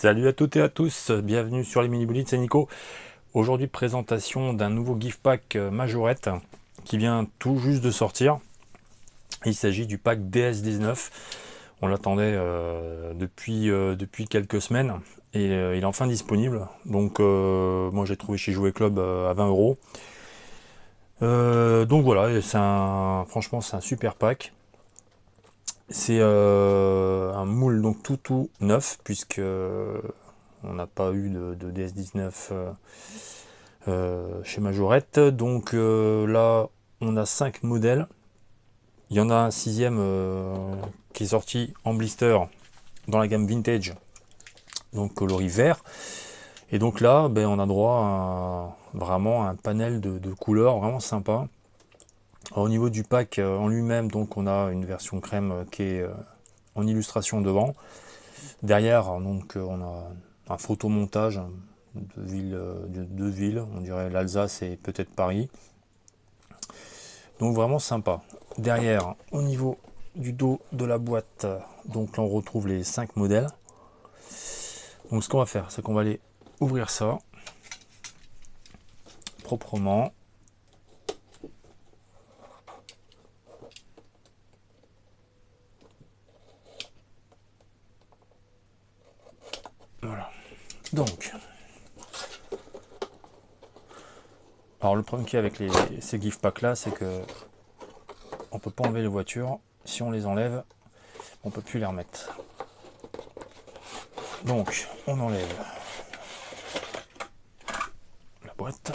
Salut à toutes et à tous, bienvenue sur les mini bullets, c'est Nico. Aujourd'hui présentation d'un nouveau gift pack Majorette qui vient tout juste de sortir. Il s'agit du pack DS19. On l'attendait depuis quelques semaines et il est enfin disponible. Donc moi j'ai trouvé chez Jouet Club à 20 €. Donc voilà, et franchement c'est un super pack. C'est un moule donc tout neuf puisque on n'a pas eu de DS19 chez Majorette. Donc là, on a 5 modèles. Il y en a un sixième qui est sorti en blister dans la gamme vintage, donc coloris vert. Et donc là, ben, on a droit à vraiment un panel de couleurs vraiment sympa. Alors, au niveau du pack en lui-même, donc on a une version crème qui est en illustration devant. Derrière, donc on a un photomontage de deux villes, on dirait l'Alsace et peut-être Paris. Donc vraiment sympa. Derrière, au niveau du dos de la boîte, donc là on retrouve les 5 modèles. Donc ce qu'on va faire, c'est qu'on va aller ouvrir ça proprement. Voilà. Donc, alors le problème qu'il y a avec ces gift packs là, c'est que on peut pas enlever les voitures. Si on les enlève, on peut plus les remettre. Donc, on enlève la boîte.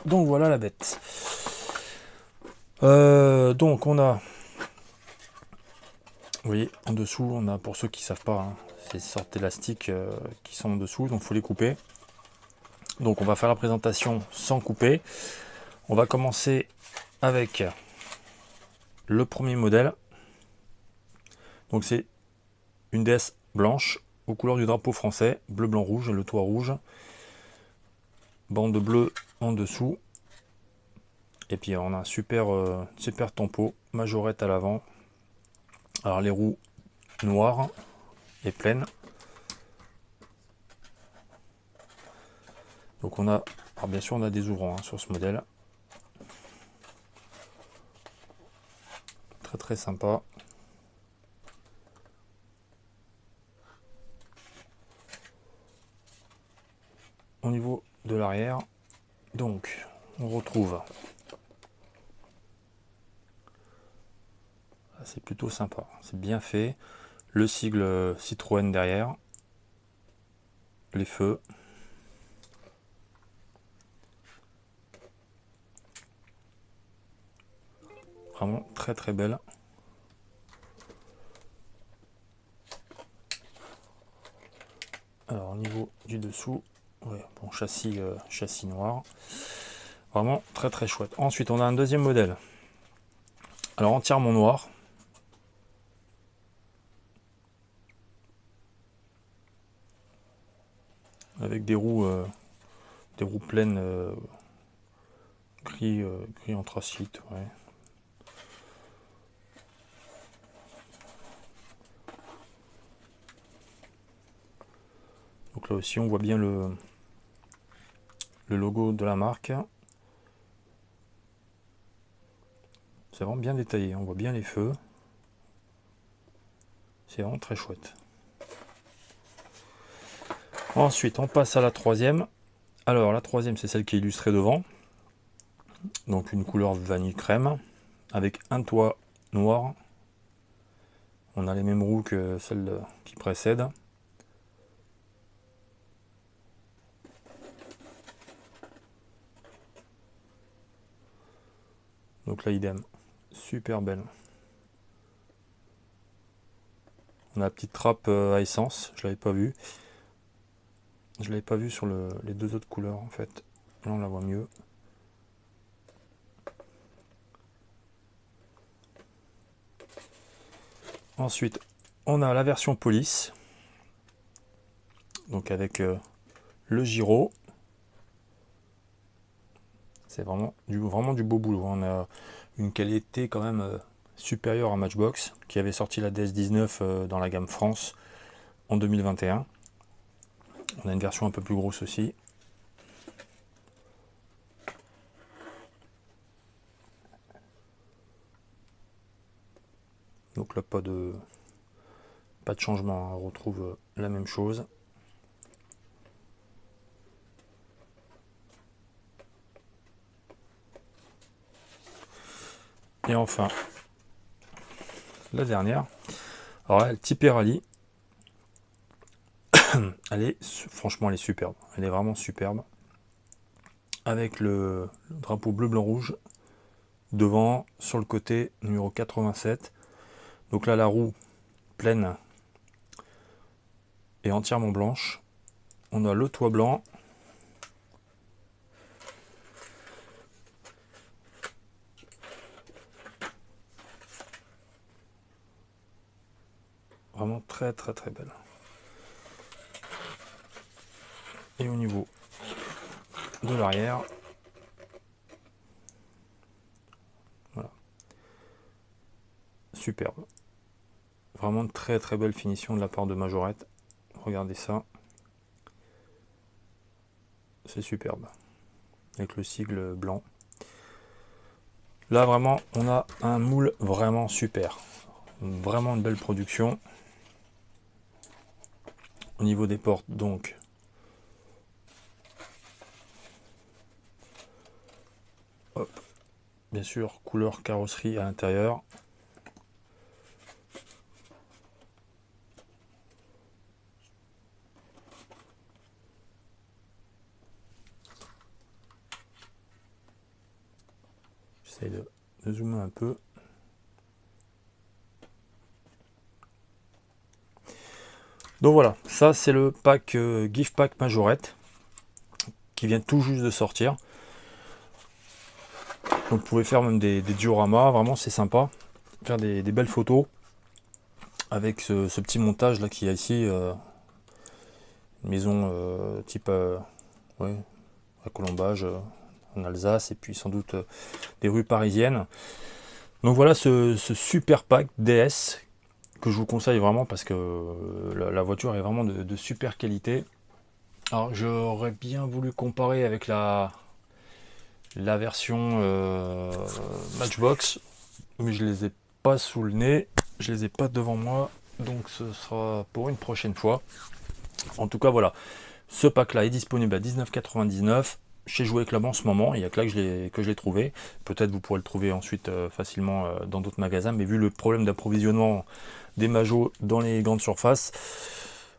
Donc voilà la bête. Donc on a, vous voyez, en dessous, on a, pour ceux qui savent pas, hein, ces sortes d'élastiques qui sont en dessous, donc il faut les couper. Donc on va faire la présentation sans couper. On va commencer avec le premier modèle. Donc c'est une DS blanche aux couleurs du drapeau français, bleu, blanc, rouge, le toit rouge, bande bleue en dessous. Et puis on a un super tempo, Majorette à l'avant. Alors les roues noires et pleines. Donc on a, alors bien sûr on a des ouvrants hein, sur ce modèle. Très sympa. Au niveau de l'arrière, donc on retrouve, c'est plutôt sympa, c'est bien fait, le sigle Citroën derrière, les feux, vraiment très belle. Alors au niveau du dessous, ouais, bon, châssis noir, vraiment très chouette. Ensuite on a un deuxième modèle, alors entièrement noir, avec des roues pleines gris anthracite, ouais. Donc là aussi on voit bien le logo de la marque. C'est vraiment bien détaillé, on voit bien les feux. C'est vraiment très chouette. Ensuite on passe à la troisième. Alors la troisième c'est celle qui est illustrée devant. Donc une couleur vanille crème avec un toit noir. On a les mêmes roues que celle qui précède. Donc là idem, super belle. On a la petite trappe à essence, je l'avais pas vue. Je l'avais pas vue sur les deux autres couleurs en fait. Là on la voit mieux. Ensuite on a la version police. Donc avec le gyro. C'est vraiment du beau boulot. On a une qualité quand même supérieure à Matchbox, qui avait sorti la DS19 dans la gamme France en 2021. On a une version un peu plus grosse aussi. Donc là, pas de changement, hein. On retrouve la même chose. Et enfin, la dernière. Alors là, le Tipeee Rally. Franchement, elle est superbe. Elle est vraiment superbe. Avec le drapeau bleu, blanc, rouge. Devant, sur le côté, numéro 87. Donc là, la roue pleine et entièrement blanche. On a le toit blanc. Vraiment très très très belle. Et au niveau de l'arrière, voilà, superbe. Vraiment une très très belle finition de la part de Majorette. Regardez ça. C'est superbe. Avec le sigle blanc. Là vraiment, on a un moule vraiment super. Vraiment une belle production. Au niveau des portes, donc, hop, bien sûr, couleur carrosserie à l'intérieur. J'essaie de zoomer un peu. Donc voilà, ça c'est le pack Gift Pack Majorette qui vient tout juste de sortir. Donc vous pouvez faire même des dioramas, vraiment c'est sympa. Faire des belles photos avec ce petit montage là qui est ici. Une maison type ouais, à Colombage en Alsace et puis sans doute des rues parisiennes. Donc voilà ce super pack DS que je vous conseille vraiment parce que la voiture est vraiment de super qualité. Alors j'aurais bien voulu comparer avec la version Matchbox, mais je les ai pas sous le nez, je les ai pas devant moi, donc ce sera pour une prochaine fois. En tout cas voilà, ce pack là est disponible à 19,99 € chez Jouet Club en ce moment. Il n'y a que là que je l'ai trouvé. Peut-être vous pourrez le trouver ensuite facilement dans d'autres magasins, mais vu le problème d'approvisionnement des Majos dans les grandes surfaces,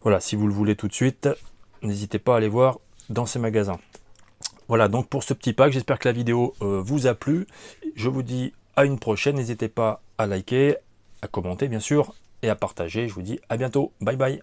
voilà, si vous le voulez tout de suite, n'hésitez pas à aller voir dans ces magasins. Voilà donc pour ce petit pack, j'espère que la vidéo vous a plu. Je vous dis à une prochaine, n'hésitez pas à liker, à commenter bien sûr et à partager. Je vous dis à bientôt, bye bye.